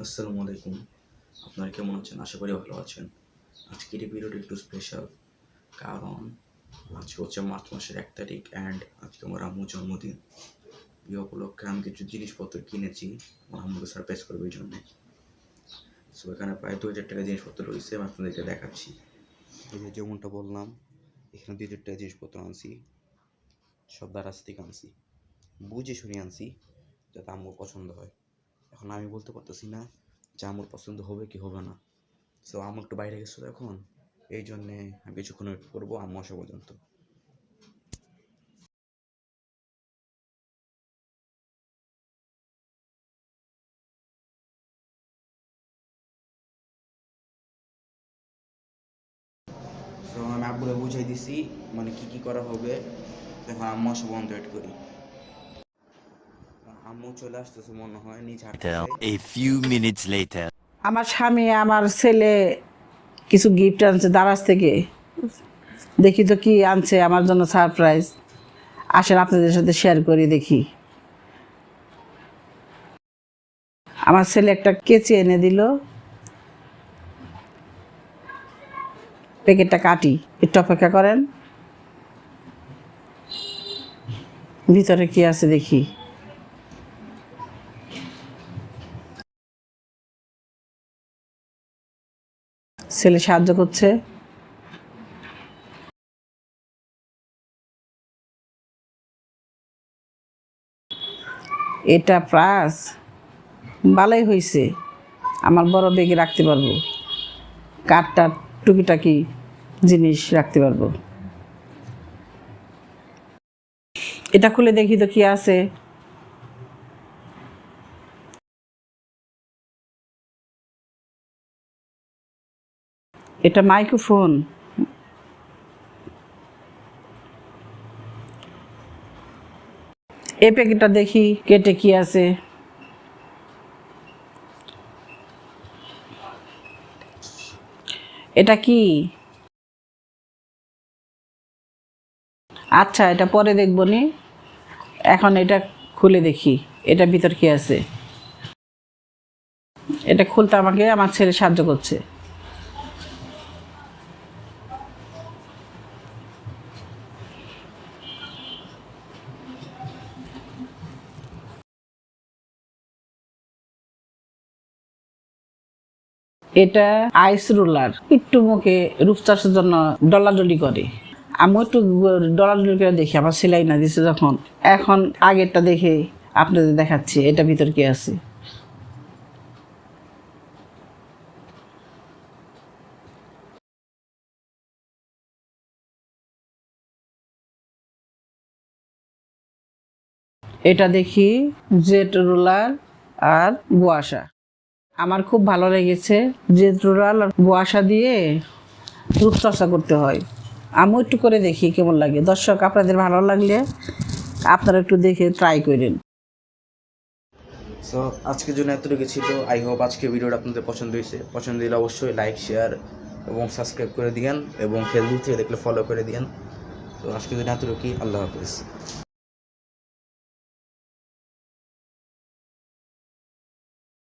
আসসালামু আলাইকুম। আপনারা কেমন আছেন? আশা করি ভালো আছেন। আজকের এই ভিডিওটা একটু স্পেশাল, কারণ আজকে হচ্ছে মার্চ মাসের ১ তারিখ অ্যান্ড আজকে আমার আম্মুর জন্মদিন। এই উপলক্ষে আমি কিছু জিনিসপত্র কিনেছি আমার আম্মুকে সারপ্রাইজ করবো এই জন্যে। সো এখানে প্রায় ২,০০০ টাকার জিনিসপত্র রয়েছে, আমি আপনাদেরকে দেখাচ্ছি। এই যে যেমনটা বললাম, এখানে ২,০০০ টাকার জিনিসপত্র আনছি, সব দারাজ থেকে আনছি, বুঝে শুনে আনছি যাতে আম্মুর পছন্দ হয়। এখন আমি বলতে পারতেছি না যে আমার পছন্দ হবে কি হবে না। সো আম্মু একটু বাইরে গেছিলো এখন, এই জন্যে আমি কিছুক্ষণ ওয়েট করবো আম্মু আসা পর্যন্ত। সো আমি আব্বুরে বুঝাই দিছি মানে কি করা হবে। এখন আম্মু আসা পর্যন্ত ওয়েট করি। আম্মু চলে আসতেছে মনে হয়, নিচে হাঁটতেছে। A few minutes later. আমার স্বামী আমার ছেলে কিছু গিফট আনছে দারাজ থেকে। দেখি তো কি আনছে আমার জন্য সারপ্রাইজ। আসেন আপনাদের সাথে শেয়ার করি দেখি। আমার ছেলে একটা কেচি এনে দিল, প্যাকেটটা কাটি, একটু অপেক্ষা করেন, ভিতরে কি আছে দেখি। ছেলে সাহায্য করছে। এটা প্রাস ভালোই হয়েছে, আমার বড় ব্যাগে রাখতে পারবো, কাঠটা টুকিটাকি জিনিস রাখতে পারবো। এটা খুলে দেখি তো কি আছে। এটা মাইক্রোফোন। এই প্যাকেটটা দেখি কেটে কি আছে। এটা কি? আচ্ছা, এটা পরে দেখব নি, এখন এটা খুলে দেখি এটা ভিতর কি আছে। এটা খুলতে আমাকে আমার ছেলে সাহায্য করছে। এটা আইস রোলার, একটু মুখে রূপচাষের জন্য ডলাডলি করে। আমি একটু ডলাডলি করে দেখি, আমার সেলাই না দিছে যখন। এখন আগেরটা দেখে আপনাদের দেখাচ্ছি এটা ভিতর কি আছে। এটা দেখি জেট রোলার আর গুয়াশা। আমার খুব ভালো লেগেছে, জেট রোলার আর গুয়াশা দিয়ে রূপচর্চা করতে হয়। আমি একটু করে দেখি কেমন লাগে। দর্শক, আপনাদের ভালো লাগলে আপনারা একটু দেখে ট্রাই করেন। সো আজকের জন্য এতটুকু ছিল। আই হোপ আজকের ভিডিওটা আপনাদের পছন্দ হয়েছে। পছন্দ হলে অবশ্যই লাইক, শেয়ার এবং সাবস্ক্রাইব করে দিন, এবং ফেসবুক থেকে দেখলে ফলো করে দিন। তো আজকের জন্য এতটুকুই। আল্লাহ হাফিজ।